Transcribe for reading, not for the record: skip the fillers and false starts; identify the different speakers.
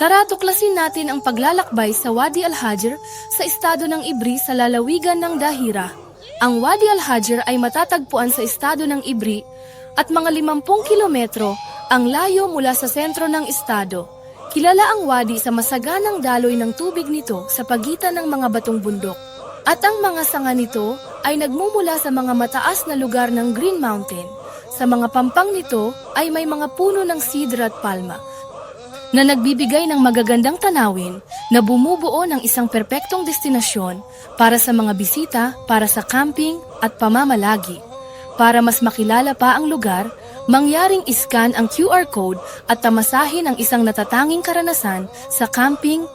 Speaker 1: Tara tuklasin natin ang paglalakbay sa Wadi Al-Hajr sa estado ng Ibri sa lalawigan ng Dahira. Ang Wadi Al-Hajr ay matatagpuan sa estado ng Ibri at mga 50 kilometro ang layo mula sa sentro ng estado. Kilala ang wadi sa masaganang daloy ng tubig nito sa pagitan ng mga batong bundok. At ang mga sanga nito ay nagmumula sa mga mataas na lugar ng Green Mountain. Sa mga pampang nito ay may mga puno ng sidra at palma na nagbibigay ng magagandang tanawin na bumubuo ng isang perpektong destinasyon para sa mga bisita, para sa camping at pamamalagi. Para mas makilala pa ang lugar, mangyaring iscan ang QR code at tamasahin ang isang natatanging karanasan sa camping